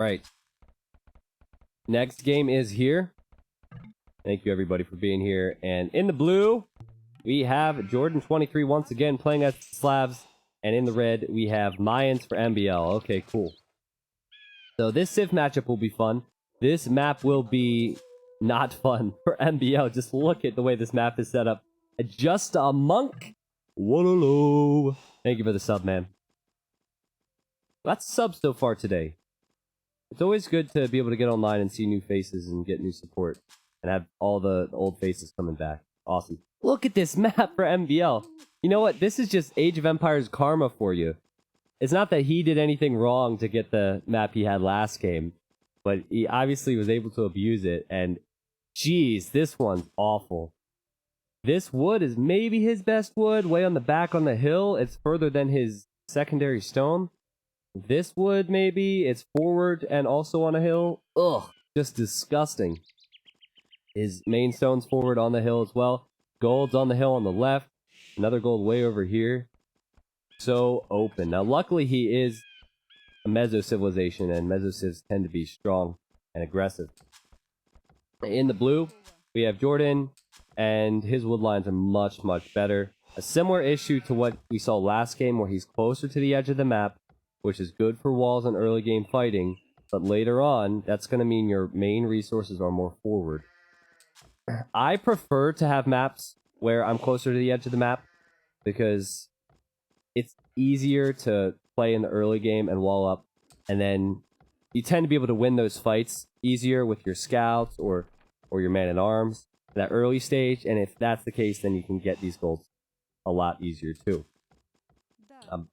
Right. Next game is here. Thank you everybody for being here. And in the blue, we have Jordan 23 once again playing as Slavs. And in the red, we have Mayans for MBL. Okay, cool. So this Civ matchup will be fun. This map will be not fun for MBL. Just look at the way this map is set up. Just a monk. Whoa. Thank you for the sub, man. Lots of subs so far today. It's always good to be able to get online and see new faces and get new support. And have all the old faces coming back. Awesome. Look at this map for MBL. You know what? This is just Age of Empires karma for you. It's not that he did anything wrong to get the map he had last game. But he obviously was able to abuse it. And geez, this one's awful. This wood is maybe his best wood. Way on the back on the hill. It's further than his secondary stone. This wood maybe. It's forward and also on a hill. Ugh. Just disgusting. His main stone's forward on the hill as well. Gold's on the hill on the left. Another gold way over here. So open. Now luckily he is a meso civilization, and meso civs tend to be strong and aggressive. In the blue, we have Jordan, and his wood lines are much, much better. A similar issue to what we saw last game, where he's closer to the edge of the map, which is good for walls and early game fighting, but later on, that's going to mean your main resources are more forward. I prefer to have maps where I'm closer to the edge of the map, because it's easier to play in the early game and wall up, and then you tend to be able to win those fights easier with your scouts or your man-at-arms at that early stage, and if that's the case, then you can get these golds a lot easier too.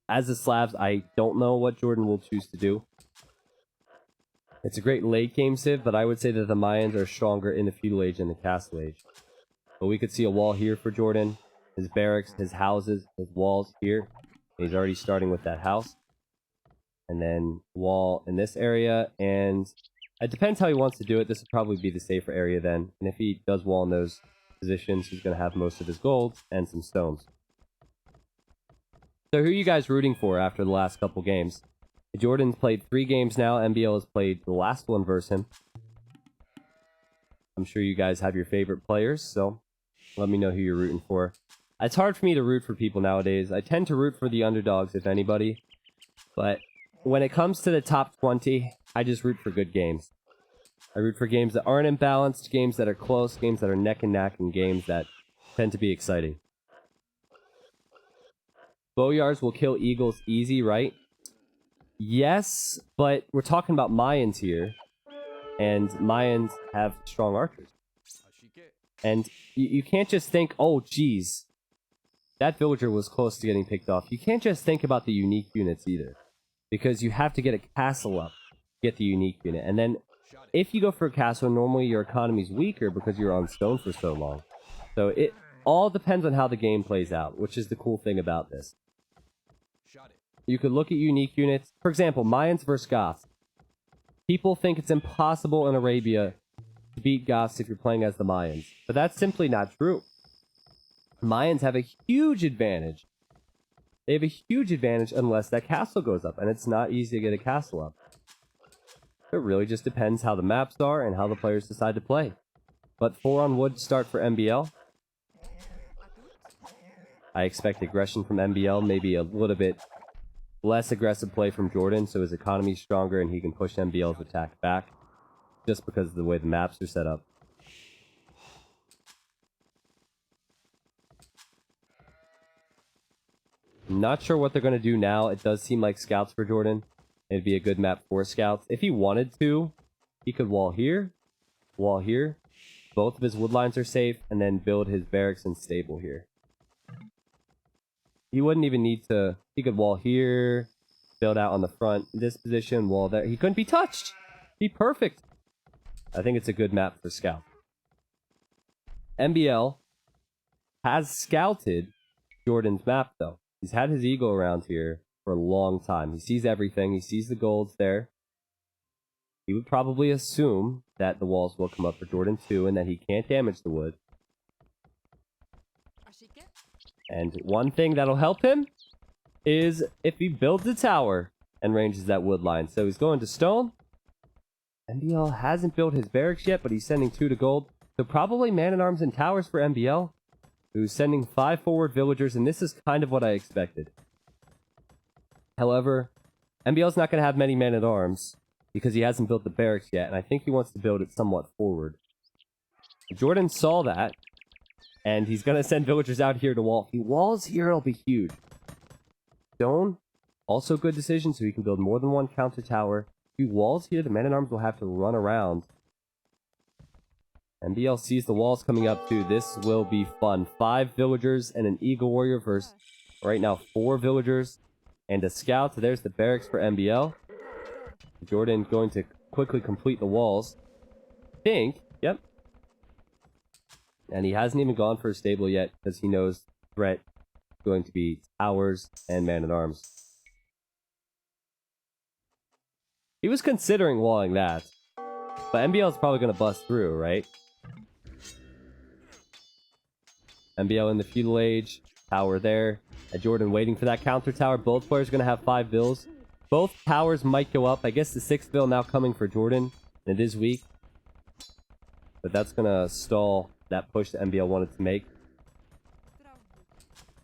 As the Slavs, I don't know what Jordan will choose to do. It's a great late game civ, but I would say that the Mayans are stronger in the feudal age and the castle age. But we could see a wall here for Jordan, his barracks, his houses, his walls here. He's already starting with that house. And then wall in this area, and it depends how he wants to do it. This would probably be the safer area then. And if he does wall in those positions, he's going to have most of his gold and some stones. So who are you guys rooting for after the last couple games? Jordan's played 3 games now. MBL has played the last one versus him. I'm sure you guys have your favorite players, so let me know who you're rooting for. It's hard for me to root for people nowadays. I tend to root for the underdogs, if anybody. But when it comes to the top 20, I just root for good games. I root for games that aren't imbalanced, games that are close, games that are neck and neck, and games that tend to be exciting. Boyars will kill eagles easy, right? Yes, but we're talking about Mayans here. And Mayans have strong archers. And you can't just think, oh, geez, that villager was close to getting picked off. You can't just think about the unique units either. Because you have to get a castle up to get the unique unit. And then, if you go for a castle, normally your economy's weaker because you're on stone for so long. So it all depends on how the game plays out, which is the cool thing about this. You could look at unique units. For example, Mayans versus Goths. People think it's impossible in Arabia to beat Goths if you're playing as the Mayans. But that's simply not true. Mayans have a huge advantage. They have a huge advantage unless that castle goes up. And it's not easy to get a castle up. It really just depends how the maps are and how the players decide to play. But 4 on wood start for MBL. I expect aggression from MBL, maybe a little bit less aggressive play from Jordan, so his economy's stronger and he can push MBL's attack back, just because of the way the maps are set up. I'm not sure what they're going to do now. It does seem like scouts for Jordan. It'd be a good map for scouts. If he wanted to, he could wall here, wall here. Both of his wood lines are safe, and then build his barracks and stable here. He wouldn't even need to... He could wall here, build out on the front, this position, wall there. He couldn't be touched! Be perfect! I think it's a good map for scout. MBL has scouted Jordan's map, though. He's had his eagle around here for a long time. He sees everything. He sees the golds there. He would probably assume that the walls will come up for Jordan too, and that he can't damage the wood. And one thing that'll help him is if he builds a tower and ranges that wood line. So he's going to stone, MBL hasn't built his barracks yet, but he's sending 2 to gold. So probably man-at-arms and towers for MBL, who's sending 5 forward villagers, and this is kind of what I expected. However, MBL's not going to have many men-at-arms because he hasn't built the barracks yet, and I think he wants to build it somewhat forward. Jordan saw that, and he's going to send villagers out here to wall. If he walls here, it'll be huge. Stone, also good decision, so he can build more than 1 counter tower. If he walls here, the men-at-arms will have to run around. MBL sees the walls coming up too. This will be fun. 5 villagers and an eagle warrior versus right now 4 villagers and a scout. So there's the barracks for MBL. Jordan going to quickly complete the walls. Yep. And he hasn't even gone for a stable yet because he knows the threat is going to be towers and man-at-arms. He was considering walling that. But MBL is probably going to bust through, right? MBL in the feudal age. Tower there. Jordan waiting for that counter tower. Both players are going to have 5 bills. Both towers might go up. I guess the 6th bill now coming for Jordan. And it is weak. But that's going to stall that push that MBL wanted to make.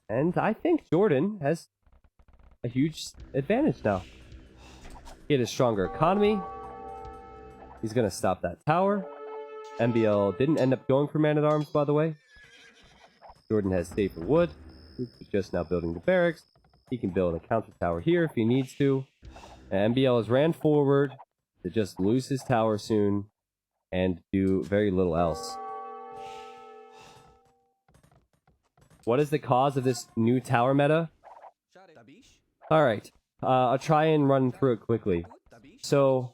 And I think Jordan has a huge advantage now. He had a stronger economy. He's going to stop that tower. MBL didn't end up going for man-at-arms, by the way. Jordan has safer wood. He's just now building the barracks. He can build a counter tower here if he needs to. And MBL has ran forward to just lose his tower soon and do very little else. What is the cause of this new tower meta? Alright, I'll try and run through it quickly. So,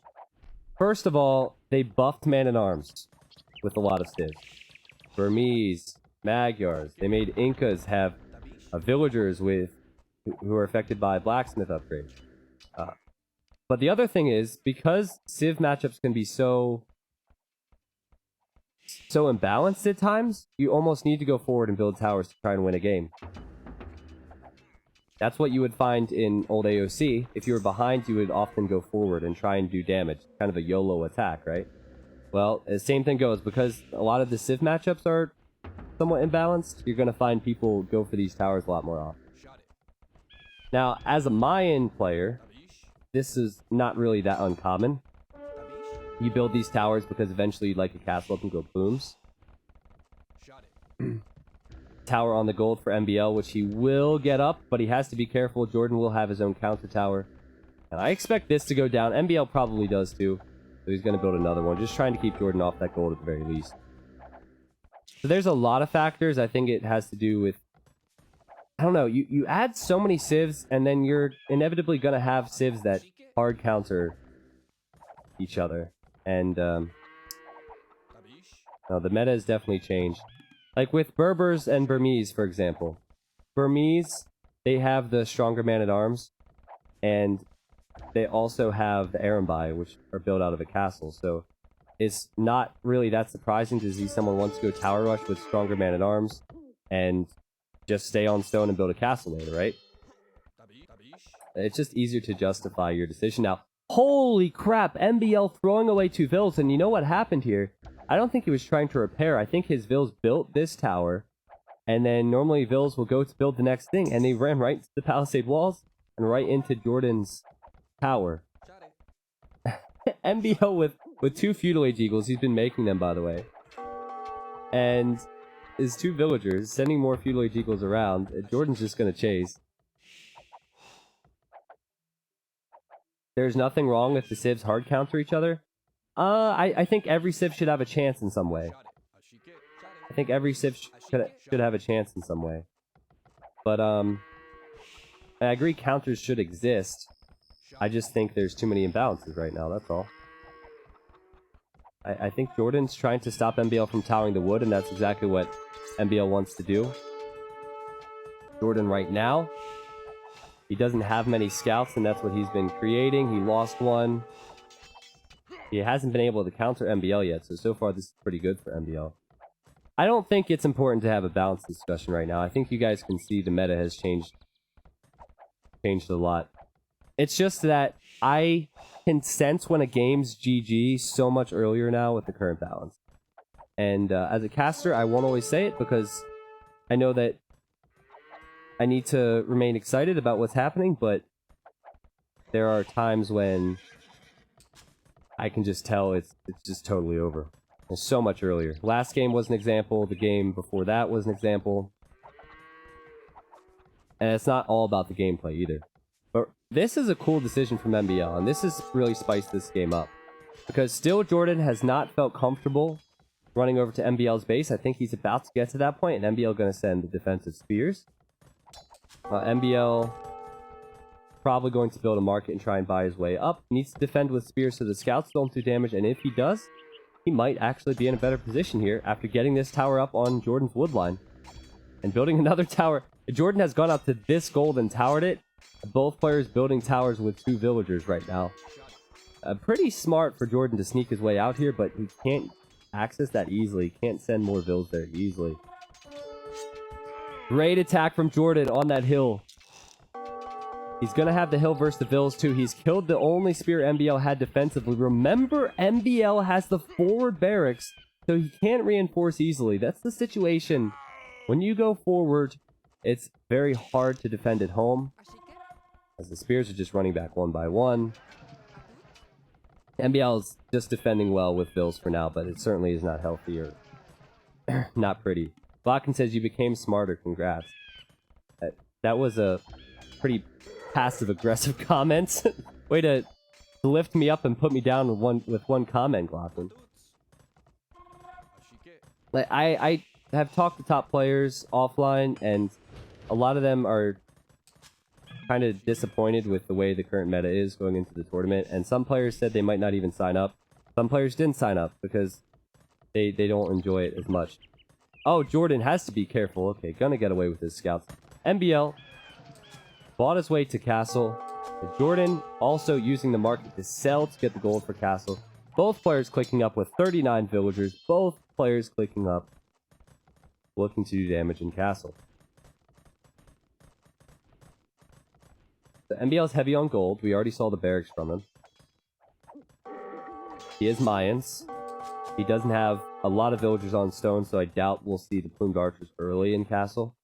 first of all, they buffed man-at-arms with a lot of civs. Burmese, Magyars, they made Incas have villagers with who are affected by blacksmith upgrades. But the other thing is, because civ matchups can be so imbalanced at times, you almost need to go forward and build towers to try and win a game. That's what you would find in old AOC. If you were behind, you would often go forward and try and do damage. Kind of a YOLO attack, right? Well, the same thing goes. Because a lot of the civ matchups are somewhat imbalanced, you're going to find people go for these towers a lot more often. Now, as a Mayan player, this is not really that uncommon. You build these towers because eventually you'd like a castle up and go booms. Tower on the gold for MBL, which he will get up, but he has to be careful. Jordan will have his own counter tower. And I expect this to go down. MBL probably does too. So he's going to build another one. Just trying to keep Jordan off that gold at the very least. So there's a lot of factors. I think it has to do with... I don't know. You add so many civs, and then you're inevitably going to have civs that hard counter each other. And, no, the meta has definitely changed. Like with Berbers and Burmese, for example. Burmese, they have the stronger man-at-arms, and they also have the Arambai, which are built out of a castle. So it's not really that surprising to see someone wants to go tower rush with stronger man-at-arms and just stay on stone and build a castle later, right? It's just easier to justify your decision. Now, holy crap, MBL throwing away 2 vills, and you know what happened here? I don't think he was trying to repair. I think his vills built this tower, and then normally vills will go to build the next thing, and they ran right into the palisade walls and right into Jordan's tower. MBL with 2 feudal age eagles. He's been making them, by the way. And his 2 villagers sending more feudal age eagles around. Jordan's just going to chase. There's nothing wrong if the civs hard counter each other. I think every civ should have a chance in some way. I think every civ should have a chance in some way. But, I agree counters should exist. I just think there's too many imbalances right now, that's all. I think Jordan's trying to stop MBL from towering the wood, and that's exactly what MBL wants to do. Jordan right now, he doesn't have many scouts, and that's what he's been creating. He lost one. He hasn't been able to counter MBL yet, so far this is pretty good for MBL. I don't think it's important to have a balanced discussion right now. I think you guys can see the meta has changed a lot. It's just that I can sense when a game's GG so much earlier now with the current balance. And as a caster, I won't always say it because I know that I need to remain excited about what's happening, but there are times when I can just tell it's just totally over. It's so much earlier. Last game was an example. The game before that was an example. And it's not all about the gameplay either. But this is a cool decision from MBL, and this has really spiced this game up. Because still Jordan has not felt comfortable running over to MBL's base. I think he's about to get to that point, and MBL going to send the defensive spears. MBL probably going to build a market and try and buy his way up. He needs to defend with spears so the scouts don't do damage, and if he does, he might actually be in a better position here after getting this tower up on Jordan's wood line. And building another tower. Jordan has gone up to this gold and towered it. Both players building towers with 2 villagers right now. Pretty smart for Jordan to sneak his way out here, but he can't access that easily. Can't send more vills there easily. Great attack from Jordan on that hill. He's going to have the hill versus the vills too. He's killed the only spear MBL had defensively. Remember, MBL has the forward barracks, so he can't reinforce easily. That's the situation. When you go forward, it's very hard to defend at home, as the spears are just running back one by one. MBL is just defending well with vills for now, but it certainly is not healthy or not pretty. Blocken says you became smarter. Congrats. That was a pretty passive-aggressive comment. Way to lift me up and put me down with one comment, Glocken. Like, I have talked to top players offline, and a lot of them are kind of disappointed with the way the current meta is going into the tournament, and some players said they might not even sign up. Some players didn't sign up because they don't enjoy it as much. Oh, Jordan has to be careful. Okay, gonna get away with his scouts. MBL bought his way to castle. Jordan also using the market to sell to get the gold for castle. Both players clicking up with 39 villagers. Both players clicking up, looking to do damage in castle. The MBL is heavy on gold. We already saw the barracks from him. He is Mayans. He doesn't have a lot of villagers on stone, so I doubt we'll see the plumed archers early in castle.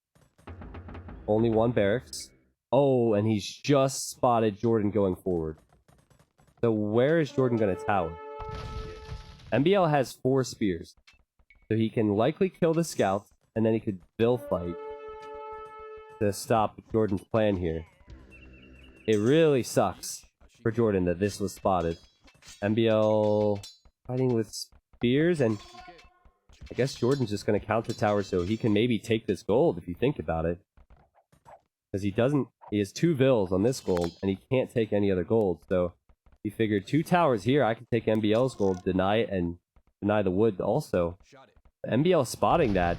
Only 1 barracks. Oh, and he's just spotted Jordan going forward. So where is Jordan going to tower? MBL has 4 spears. So he can likely kill the scouts, and then he could bill fight to stop Jordan's plan here. It really sucks for Jordan that this was spotted. MBL fighting with spears, and I guess Jordan's just going to counter tower so he can maybe take this gold if you think about it. Because he has 2 vills on this gold, and he can't take any other gold. So he figured 2 towers here, I can take MBL's gold, deny it, and deny the wood also. MBL spotting that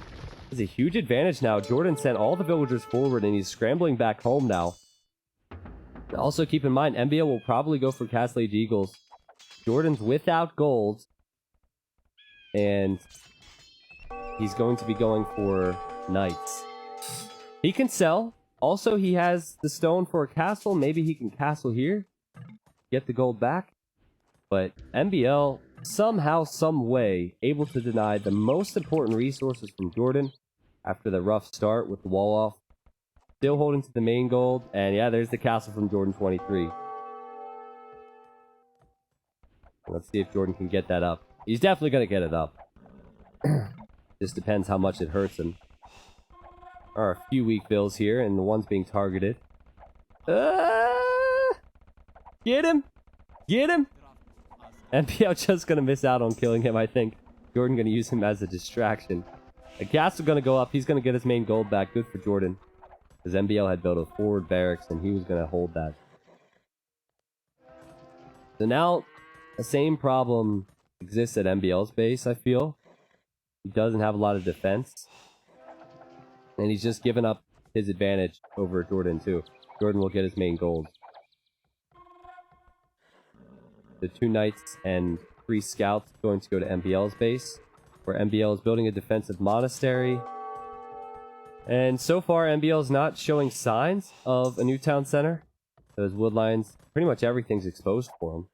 is a huge advantage now. Jordan sent all the villagers forward, and he's scrambling back home now. Also keep in mind, MBL will probably go for Castle Age Eagles. Jordan's without gold, and he's going to be going for knights. He can sell. Also, he has the stone for a castle. Maybe he can castle here, get the gold back. But MBL, somehow, some way, able to deny the most important resources from Jordan after the rough start with the wall off. Still holding to the main gold, and yeah, there's the castle from Jordan 23. Let's see if Jordan can get that up. He's definitely going to get it up. Just depends how much it hurts him. There are a few weak bills here, and the one's being targeted. Get him! Get him! MPL just going to miss out on killing him, I think. Jordan going to use him as a distraction. The castle going to go up. He's going to get his main gold back. Good for Jordan. Because MBL had built a forward barracks, and he was going to hold that. So now, the same problem exists at MBL's base, I feel. He doesn't have a lot of defense. And he's just given up his advantage over Jordan, too. Jordan will get his main gold. The 2 knights and 3 scouts going to go to MBL's base, where MBL is building a defensive monastery. And so far, MBL is not showing signs of a new town center. Those wood lines, pretty much everything's exposed for him.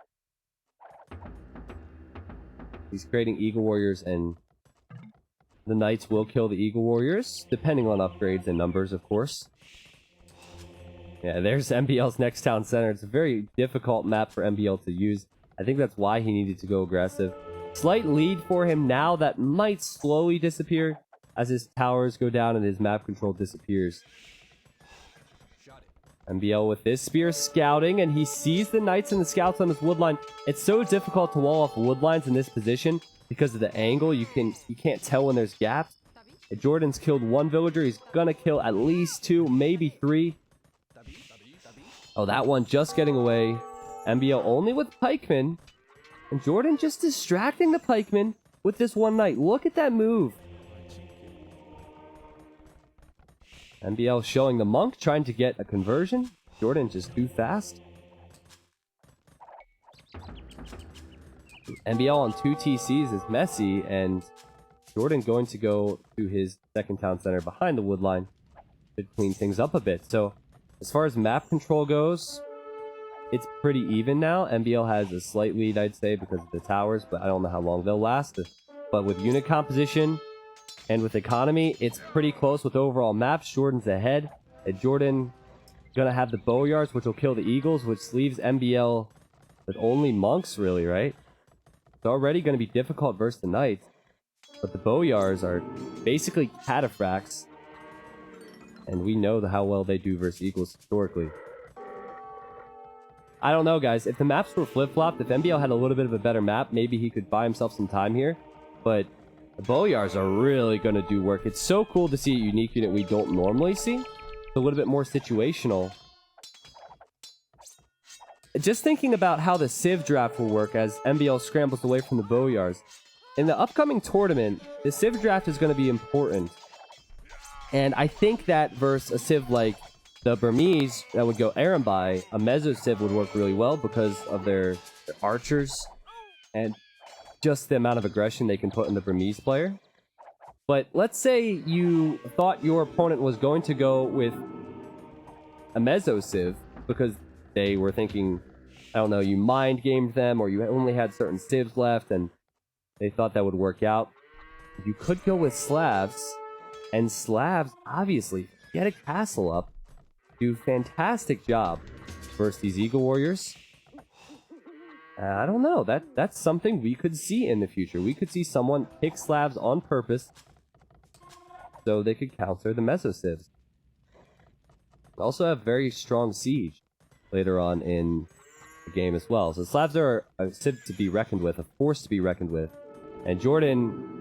He's creating Eagle Warriors, and the Knights will kill the Eagle Warriors, depending on upgrades and numbers, of course. Yeah, there's MBL's next town center. It's a very difficult map for MBL to use. I think that's why he needed to go aggressive. Slight lead for him now that might slowly disappear as his towers go down and his map control disappears. MBL with this spear scouting, and he sees the Knights and the Scouts on this wood line. It's so difficult to wall off wood lines in this position because of the angle. You can't tell when there's gaps. If Jordan's killed one villager, he's gonna kill at least 2, maybe 3. Oh, that one just getting away. MBL only with pikemen. And Jordan just distracting the pikemen with this one Knight. Look at that move. MBL showing the monk, trying to get a conversion. Jordan just too fast. MBL on 2 TCs is messy, and Jordan going to go to his second town center behind the wood line to clean things up a bit. So, as far as map control goes, it's pretty even now. MBL has a slight lead, I'd say, because of the towers, but I don't know how long they'll last. But with unit composition and with economy, it's pretty close with overall maps. Jordan's ahead. And Jordan gonna have the bowyards, which will kill the eagles, which leaves MBL with only monks, really, right? It's already gonna be difficult versus the knights, but the bowyards are basically cataphracts, and we know how well they do versus eagles historically. I don't know, guys. If the maps were flip-flopped, if MBL had a little bit of a better map, maybe he could buy himself some time here. But the bowyards are really going to do work. It's so cool to see a unique unit we don't normally see. It's a little bit more situational. Just thinking about how the Civ draft will work as MBL scrambles away from the bowyards. In the upcoming tournament, the Civ draft is going to be important. And I think that versus a Civ like the Burmese that would go Arambai, a Meso Civ would work really well because of their archers and just the amount of aggression they can put in the Burmese player. But let's say you thought your opponent was going to go with a Meso Civ because they were thinking, I don't know, you mind gamed them or you only had certain civs left and they thought that would work out. You could go with Slavs, and Slavs, obviously, get a castle up, do fantastic job versus these Eagle Warriors. I don't know. That's something we could see in the future. We could see someone pick Slavs on purpose so they could counter the Meso Civs. Also have very strong siege later on in the game as well. So Slavs are a Civ to be reckoned with, a force to be reckoned with. And Jordan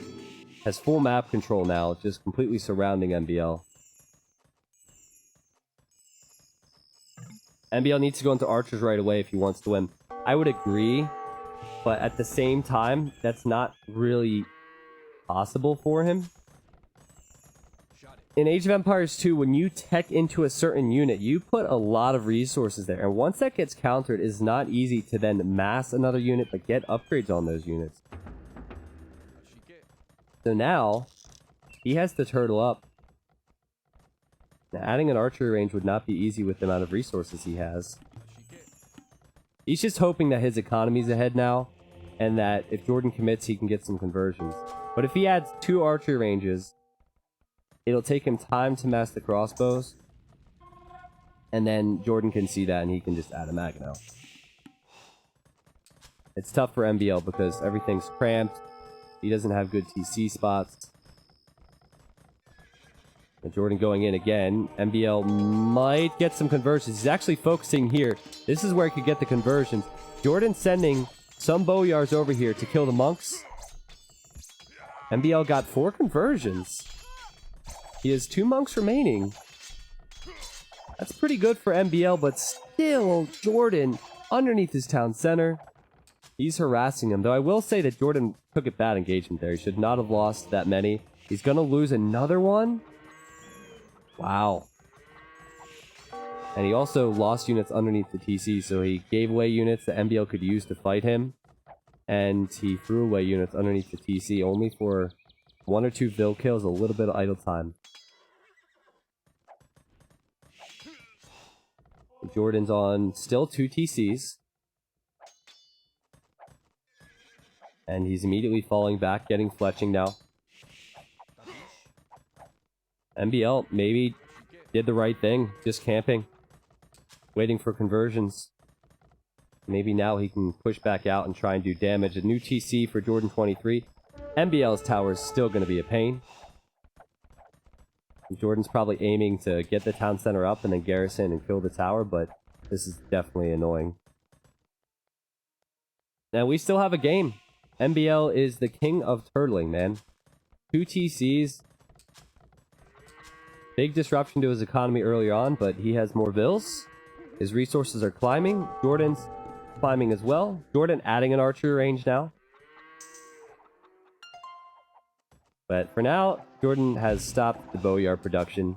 has full map control now, just completely surrounding MBL. MBL needs to go into archers right away if he wants to win. I would agree, but at the same time, that's not really possible for him. In Age of Empires 2, when you tech into a certain unit, you put a lot of resources there. And once that gets countered, it's not easy to then mass another unit, but get upgrades on those units. So now, he has to turtle up. Now, adding an archery range would not be easy with the amount of resources he has. He's just hoping that his economy's ahead now, and that if Jordan commits, he can get some conversions. But if he adds 2 archery ranges, it'll take him time to mass the crossbows, and then Jordan can see that and he can just add a Magno. It's tough for MBL because everything's cramped. He doesn't have good TC spots. And Jordan going in again. MBL might get some conversions. He's actually focusing here. This is where he could get the conversions. Jordan sending some bowyards over here to kill the monks. MBL got 4 conversions. He has 2 monks remaining. That's pretty good for MBL, but still Jordan underneath his town center. He's harassing him, though I will say that Jordan took a bad engagement there. He should not have lost that many. He's going to lose another one. Wow. And he also lost units underneath the TC, so he gave away units that MBL could use to fight him. And he threw away units underneath the TC only for 1 or 2 Vil kills, a little bit of idle time. Jordan's on still 2 TCs. And he's immediately falling back, getting fletching now. MBL maybe did the right thing, just camping. Waiting for conversions. Maybe now he can push back out and try and do damage. A new TC for Jordan 23. MBL's tower is still going to be a pain. Jordan's probably aiming to get the town center up and then garrison and kill the tower, but this is definitely annoying. Now we still have a game. MBL is the king of turtling, man. 2 TCs. Big disruption to his economy earlier on, but he has more bills. His resources are climbing. Jordan's climbing as well. Jordan adding an archery range now. But for now, Jordan has stopped the bowyard production.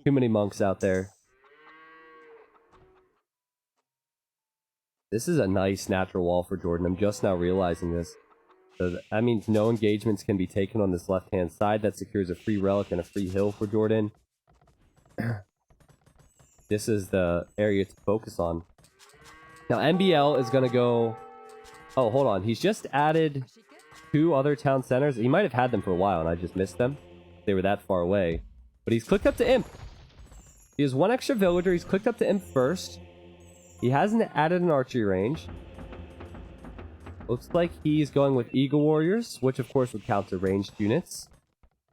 Too many monks out there. This is a nice natural wall for Jordan. I'm just now realizing this. So that means no engagements can be taken on this left-hand side. That secures a free relic and a free hill for Jordan. This is the area to focus on. Now, MBL is going to go... Oh, hold on. He's just added 2 other town centers. He might have had them for a while, and I just missed them. They were that far away. But he's clicked up to Imp. He has 1 extra villager. He's clicked up to Imp first. He hasn't added an archery range. Looks like he's going with Eagle Warriors, which of course would counter ranged units.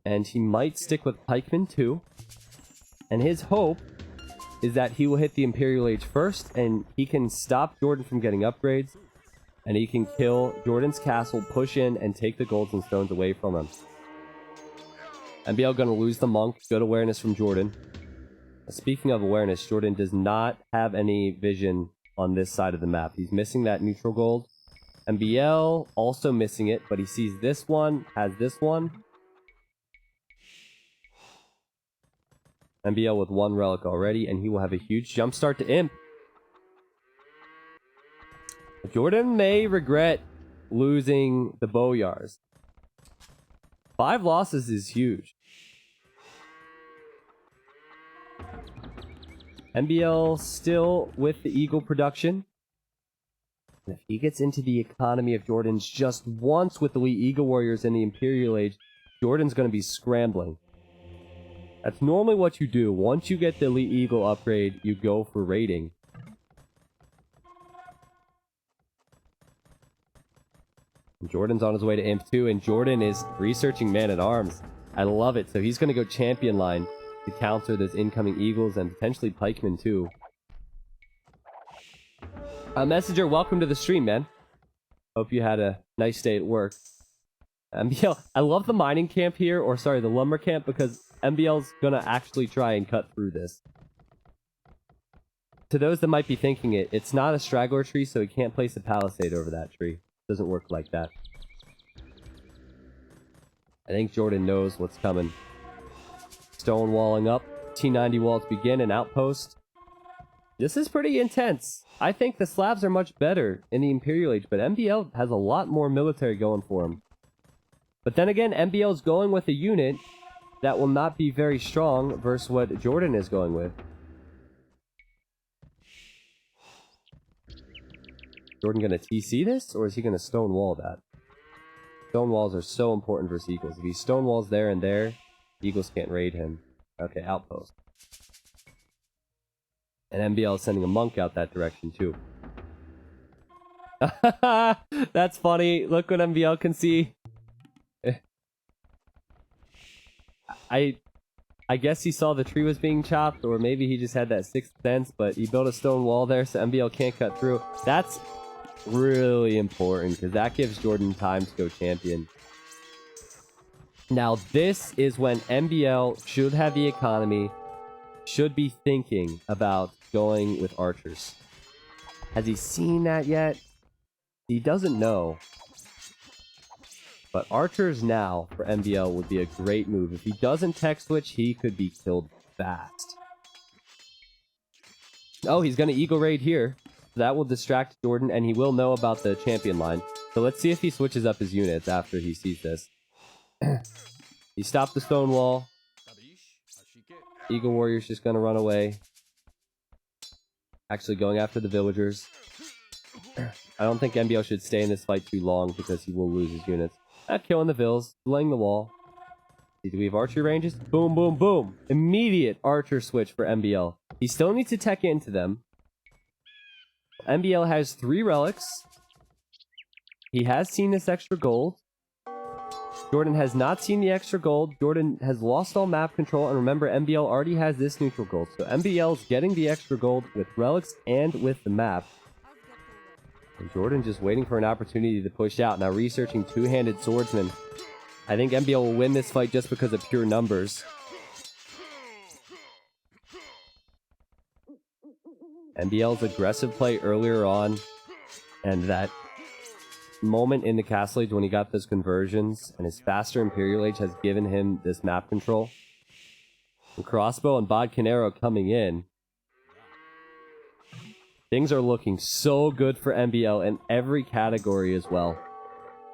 And he might stick with Pikemen too. And his hope is that he will hit the Imperial Age first, and he can stop Jordan from getting upgrades. And he can kill Jordan's castle, push in, and take the golds and stones away from him. MBL gonna lose the monk. Good awareness from Jordan. Speaking of awareness, Jordan does not have any vision on this side of the map. He's missing that neutral gold. MBL also missing it, but he sees this one, has this one. MBL with 1 relic already, and he will have a huge jump start to Imp. Jordan may regret losing the bowyards. 5 losses is huge. MBL still with the Eagle production. And if he gets into the economy of Jordan's just once with the Elite Eagle Warriors in the Imperial Age, Jordan's going to be scrambling. That's normally what you do. Once you get the Elite Eagle upgrade, you go for raiding. And Jordan's on his way to Imp 2, and Jordan is researching Man-at-Arms. I love it. So he's going to go champion line to counter those incoming Eagles and potentially Pikemen too. Messenger, welcome to the stream, man. Hope you had a nice day at work. MBL, I love the mining camp here, or sorry, the lumber camp, because MBL's gonna actually try and cut through this. To those that might be thinking it, it's not a straggler tree, so he can't place a palisade over that tree. It doesn't work like that. I think Jordan knows what's coming. Stone walling up, T90 walls begin, an outpost. This is pretty intense. I think the Slavs are much better in the Imperial Age, but MBL has a lot more military going for him. But then again, MBL is going with a unit that will not be very strong versus what Jordan is going with. Jordan gonna TC this, or is he gonna stonewall that? Stone walls are so important versus Eagles. If he stonewalls there and there, Eagles can't raid him. Okay, outpost. And MBL is sending a monk out that direction too. That's funny. Look what MBL can see. I guess he saw the tree was being chopped, or maybe he just had that 6th sense, but he built a stone wall there so MBL can't cut through. That's really important, because that gives Jordan time to go champion. Now, this is when MBL should have the economy, should be thinking about going with archers. Has he seen that yet? He doesn't know. But archers now for MBL would be a great move. If he doesn't tech switch, he could be killed fast. Oh, he's going to Eagle Raid here. That will distract Jordan, and he will know about the champion line. So let's see if he switches up his units after he sees this. He stopped the stone wall. Eagle Warrior's just going to run away. actually going after the villagers. I don't think MBL should stay in this fight too long because he will lose his units. Killing the vills, laying the wall. Do we have archer ranges? Boom, boom, boom. Immediate archer switch for MBL. He still needs to tech into them. MBL has 3 relics. He has seen this extra gold. Jordan has not seen the extra gold. Jordan has lost all map control. And remember, MBL already has this neutral gold. So MBL is getting the extra gold with relics and with the map. And Jordan just waiting for an opportunity to push out. Now researching two-handed swordsman. I think MBL will win this fight just because of pure numbers. MBL's aggressive play earlier on, and that moment in the Castle Age when he got those conversions, and his faster Imperial Age has given him this map control. And Crossbow and Bodcanero coming in. Things are looking so good for MBL in every category as well.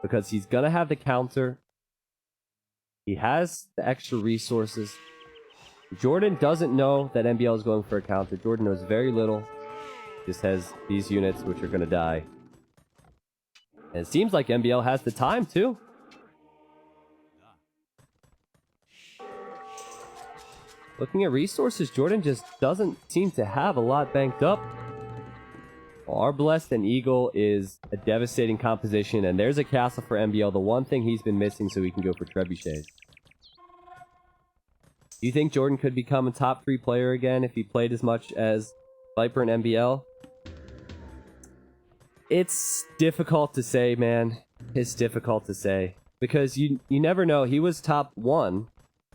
Because he's going to have the counter. He has the extra resources. Jordan doesn't know that MBL is going for a counter. Jordan knows very little. Just has these units which are going to die. And it seems like MBL has the time too. Looking at resources, Jordan just doesn't seem to have a lot banked up. Arbalest and Eagle is a devastating composition, and there's a castle for MBL. The one thing he's been missing so he can go for trebuchets. Do you think Jordan could become a top 3 player again if he played as much as Viper and MBL? It's difficult to say, man. It's difficult to say. Because you never know. He was top 1,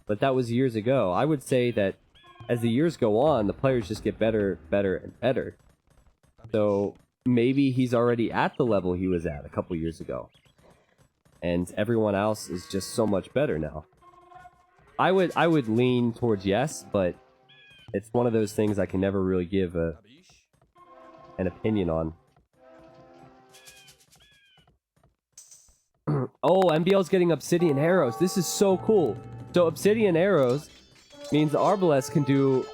but that was years ago. I would say that as the years go on, the players just get better, better, and better. So maybe he's already at the level he was at a couple years ago. And everyone else is just so much better now. I would lean towards yes, but it's one of those things I can never really give an opinion on. Oh, MBL's getting Obsidian arrows. This is so cool. So Obsidian arrows means the Arbalest can do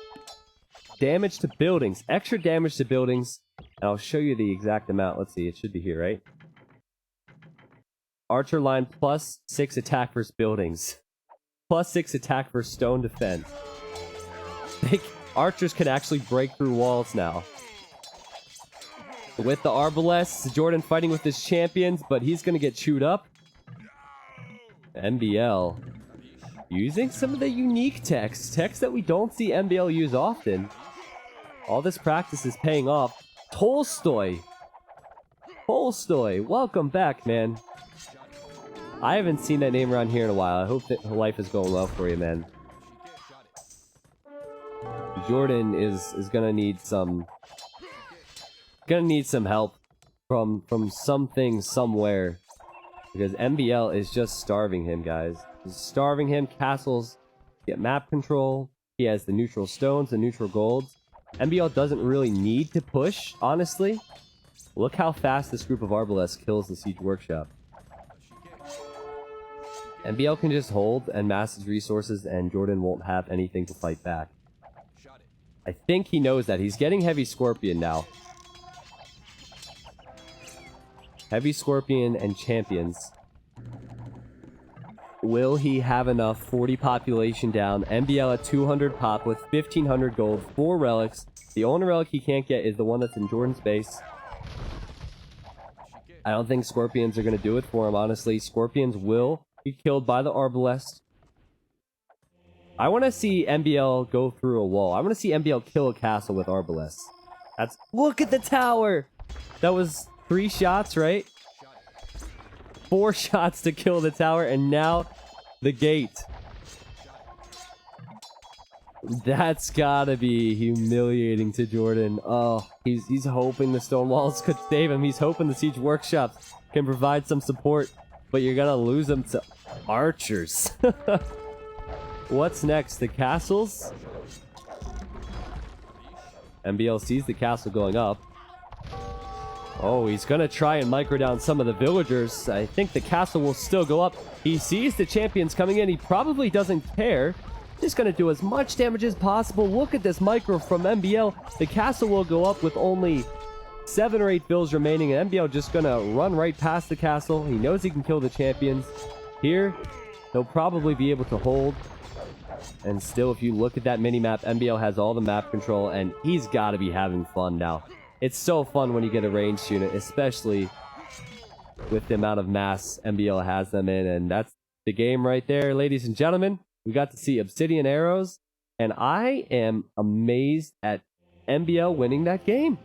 damage to buildings, extra damage to buildings. And I'll show you the exact amount. Let's see, it should be here, right? Archer line plus 6 attack versus buildings. Plus 6 attack for stone defense. Archers can actually break through walls now. With the Arbalest, Jordan fighting with his champions, but he's going to get chewed up. MBL using some of the unique techs that we don't see MBL use often. All this practice is paying off. Tolstoy, welcome back, man. I haven't seen that name around here in a while. I hope that life is going well for you, man. Jordan is gonna need some help from something somewhere, because MBL is just starving him, guys. He's starving him. Castles get map control. He has the neutral stones, the neutral golds. MBL doesn't really need to push, honestly. Look how fast this group of Arbalest kills the Siege Workshop. MBL can just hold and mass his resources, and Jordan won't have anything to fight back. I think he knows that. He's getting Heavy Scorpion now. Heavy Scorpion and Champions. Will he have enough? 40 population down. MBL at 200 pop with 1500 gold, 4 relics. The only relic he can't get is the one that's in Jordan's base. I don't think Scorpions are going to do it for him, honestly. Scorpions will be killed by the Arbalest. I want to see MBL go through a wall. I want to see MBL kill a castle with Arbalest. Look at the tower! That was 3 shots, right? 4 shots to kill the tower, and now the gate. That's gotta be humiliating to Jordan. Oh, he's hoping the stone walls could save him. He's hoping the Siege Workshops can provide some support, but you're gonna lose them to archers. What's next? The castles? MBL sees the castle going up. Oh, he's gonna try and micro down some of the villagers. I think the castle will still go up. He sees the champions coming in. He probably doesn't care. Just going to do as much damage as possible. Look at this micro from MBL. The castle will go up with only 7 or 8 fills remaining, and MBL just going to run right past the castle. He knows he can kill the champions. Here, he'll probably be able to hold. And still, if you look at that mini-map, MBL has all the map control, and he's got to be having fun now. It's so fun when you get a ranged unit, especially with the amount of mass MBL has them in, and that's the game right there, ladies and gentlemen. We got to see Obsidian arrows, and I am amazed at MBL winning that game.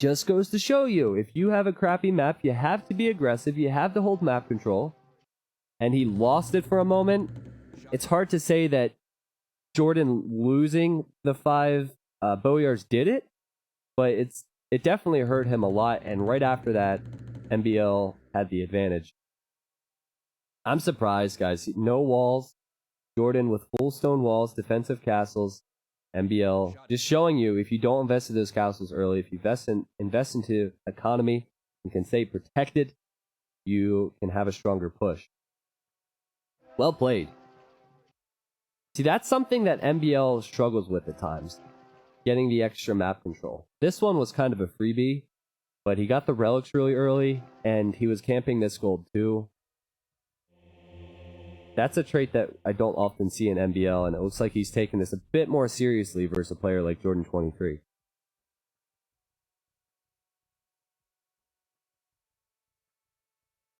Just goes to show you, if you have a crappy map, you have to be aggressive, you have to hold map control, and he lost it for a moment. It's hard to say that Jordan losing the 5 Bowyars did it, but it definitely hurt him a lot, and right after that, MBL had the advantage. I'm surprised, guys. No walls. Jordan with full stone walls, defensive castles. MBL just showing you, if you don't invest in those castles early, if you invest into economy and can stay protected, you can have a stronger push. Well played. See, that's something that MBL struggles with at times, getting the extra map control. This one was kind of a freebie, but he got the relics really early, and he was camping this gold too. That's a trait that I don't often see in MBL, and it looks like he's taking this a bit more seriously versus a player like Jordan 23.